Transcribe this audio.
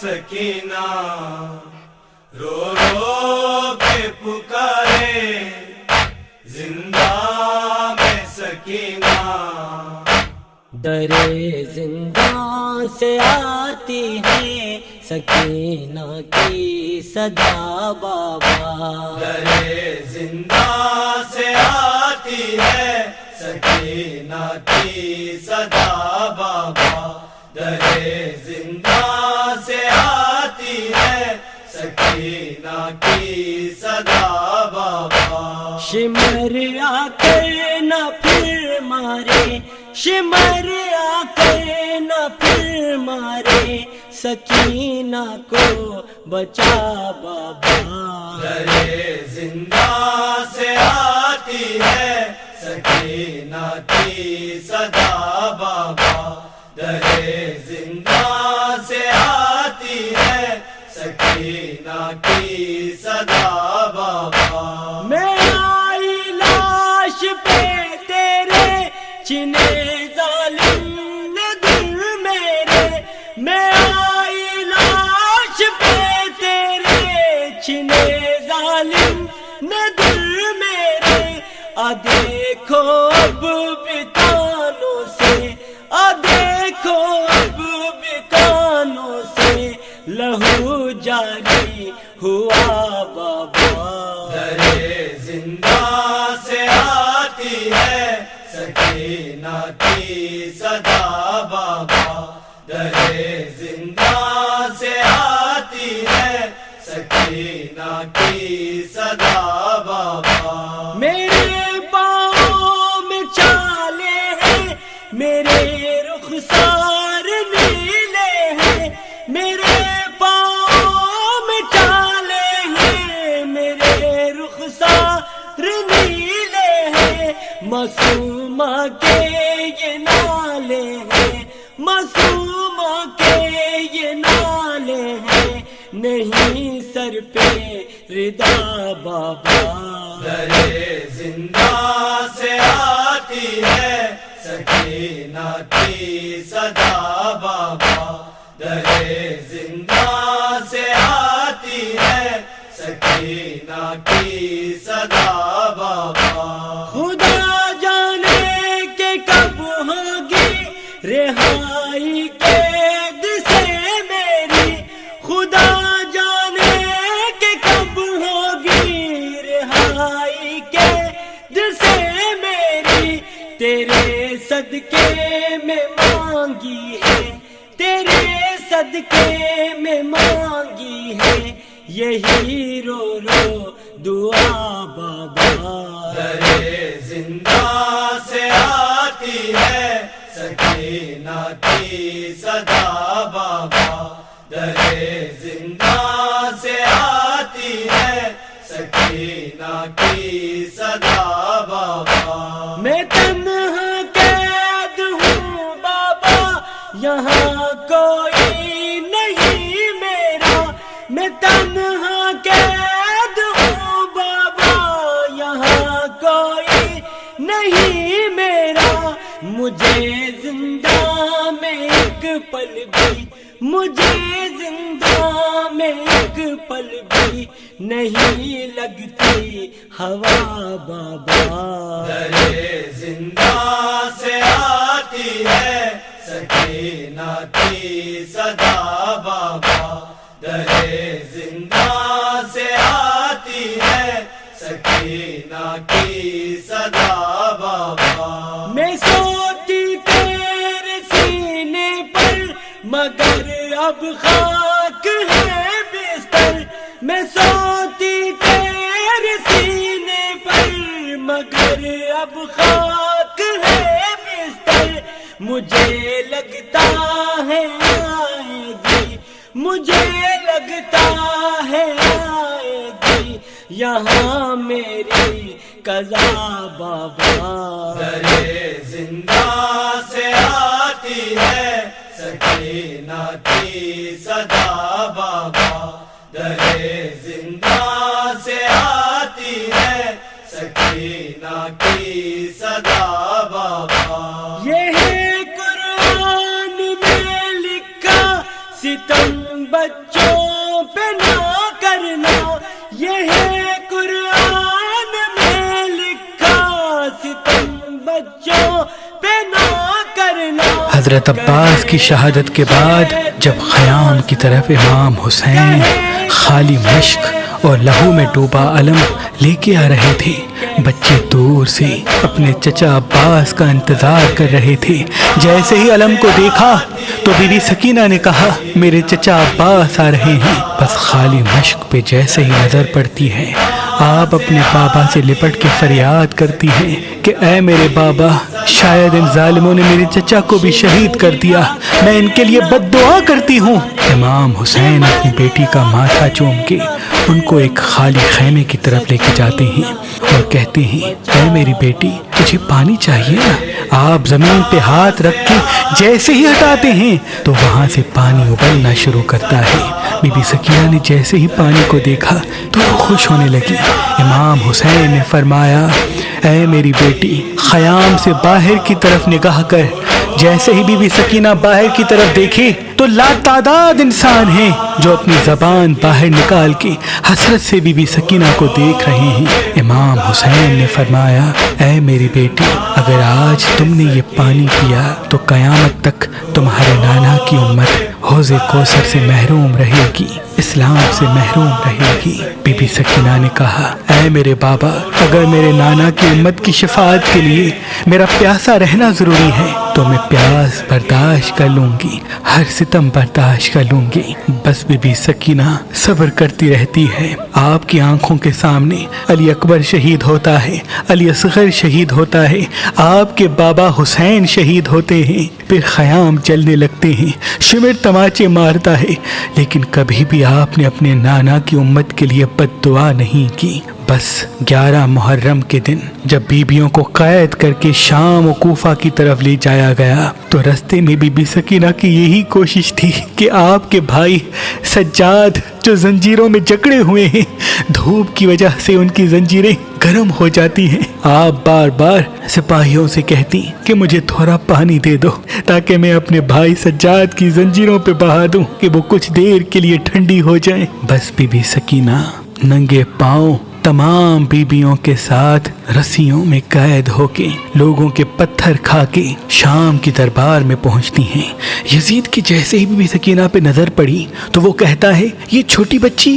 سکینہ رو رو کے پکارے زندہ میں سکینہ، درے زنداں سے آتی ہے سکینہ کی صدا بابا، درے زندہ سے آتی ہے سکینہ کی صدا بابا، درے زندہ سے آتی ہے سکینہ کی صدا بابا، شمر آ کے نہ پھر مارے، شمر آ کے نہ پھر مارے سکینہ کو بچا بابا، درے زندہ سے آتی ہے سکینہ کی صدا بابا، درے زندہ سے آتی ہے سکینہ کی صدا بابا، میری لاش پہ تیرے چنے ظالم نے دل میرے، میری لاش پہ تیرے چنے ظالم نے دل میرے، دیکھو اب بھی کانوں سے، دیکھو اب بھی کانوں سے لہو جاری ہوا بابا، درے زندہ سے آتی ہے سکینہ کی صدا بابا، درے زندہ سے آتی ہے سکینہ کی صدا بابا، میرے پاؤں میں چالے ہیں، میرے رخسار نیلے ہیں، میرے پاؤں میں چالے ہیں، میرے رخسار نیلے ہیں، معصومہ کے یہ نالے ہیں، معصومہ کے یہ نالے ہیں، نہیں سر پہ ردا بابا، درے زندہ سے آتی ہے سکینہ کی صدا بابا، درے زندہ سے آتی ہے سکینہ کی صدا بابا، خدا جانے کہ کب ہوگی رہائی قید سے میری، خدا جانے کہ کب ہوگی رہائی قید سے میری، تیرے صدقے میں مانگی ہے، تیرے صدقے میں مانگی ہے یہی رو رو دعا بابا، درے زندہ سے آتی ہے سکینہ کی صدا بابا، درے زندہ سے آتی ہے سکینہ کی صدا بابا، میں تنہا قید ہوں بابا یہاں کوئی نہیں میرا، میں تنہا قید ہوں بابا یہاں کوئی نہیں میرا، مجھے زندہ میں ایک پل بھی، مجھے زندہ میں ایک پل بھی نہیں لگتی ہوا بابا، درے زندہ سے آتی ہے سکینہ کی صدا بابا، درے زندہ سے آتی ہے سکینہ کی صدا بابا، میں سوتی تیرے سینے پر مگر اب خاک ہے بستر، میں سوتی تیرے سینے پر مگر اب خاک ہے بستر، مجھے لگتا ہے آئے گی، مجھے لگتا ہے آئے گی یہاں میری قضا بابا، درے زندہ سے آتی ہے سکینہ کی صدا بابا، درے زندہ سے آتی ہے سکینہ کی صدا بابا، یہ ہے قرآن میں لکھا ستم بچ بچوں پہ نہ کرنا. حضرت عباس کی شہادت کے بعد جب خیام کی طرف امام حسین خالی مشق اور لہو میں ڈوبا علم لے کے آ رہے تھے، بچے دور سے اپنے چچا عباس کا انتظار کر رہے تھے. جیسے ہی علم کو دیکھا تو بی بی سکینہ نے کہا میرے چچا عباس آ رہے ہیں. بس خالی مشق پہ جیسے ہی نظر پڑتی ہے آپ اپنے بابا سے لپٹ کے فریاد کرتی ہیں کہ اے میرے بابا، شاید ان ظالموں نے میرے چچا کو بھی شہید کر دیا، میں ان کے لیے بد دعا کرتی ہوں. امام حسین اپنی بیٹی کا ماتھا چوم کے ان کو ایک خالی خیمے کی طرف لے کے جاتے ہیں اور کہتے ہیں اے میری بیٹی تجھے پانی چاہیے نا. آپ زمین پہ ہاتھ رکھ کے جیسے ہی ہٹاتے ہیں تو وہاں سے پانی ابلنا شروع کرتا ہے. بی بی سکینہ نے جیسے ہی پانی کو دیکھا تو وہ خوش ہونے لگی. امام حسین نے فرمایا اے میری بیٹی خیام سے باہر کی طرف نگاہ کر. جیسے ہی بی بی سکینہ باہر کی طرف دیکھی تو لاتعداد انسان ہیں جو اپنی زبان باہر نکال کے حسرت سے بی بی سکینہ کو دیکھ رہے ہیں. امام حسین نے فرمایا اے میری بیٹی اگر آج تم نے یہ پانی پیا تو قیامت تک تمہارے نانا کی امت حوض کوثر سے محروم رہے گی، اسلام سے محروم رہے گی. بی بی سکینہ نے کہا اے میرے بابا اگر میرے نانا کی امت کی شفاعت کے لیے میرا پیاسا رہنا ضروری ہے تو میں پیاس برداشت کر لوں گی، ہر ستم برداشت کر لوں گی. بس بی بی سکینہ صبر کرتی رہتی ہے. آپ کی آنکھوں کے سامنے علی اکبر شہید ہوتا ہے، علی اصغر شہید ہوتا ہے، آپ کے بابا حسین شہید ہوتے ہیں، پھر خیام جلنے لگتے ہیں، شمر تماچے مارتا ہے، لیکن کبھی بھی آپ نے اپنے نانا کی امت کے لیے بد دعا نہیں کی. بس 11 محرم کے دن جب بیبیوں کو قید کر کے شام و کوفہ کی طرف لے جایا گیا تو رستے میں بی بی سکینہ کی یہی کوشش تھی کہ آپ کے بھائی سجاد جو زنجیروں میں جکڑے ہوئے ہیں، دھوپ کی وجہ سے ان کی زنجیریں گرم ہو جاتی ہیں. آپ بار بار سپاہیوں سے کہتی کہ مجھے تھوڑا پانی دے دو تاکہ میں اپنے بھائی سجاد کی زنجیروں پہ بہا دوں کہ وہ کچھ دیر کے لیے ٹھنڈی ہو جائیں. بس بی بی سکینہ ننگے پاؤں تمام بیبیوں کے ساتھ رسیوں میں قید ہو کے لوگوں کے پتھر کھا کے شام کی دربار میں پہنچتی ہیں. یزید کی جیسے ہی بی بی سکینہ پہ نظر پڑی تو وہ کہتا ہے یہ چھوٹی بچی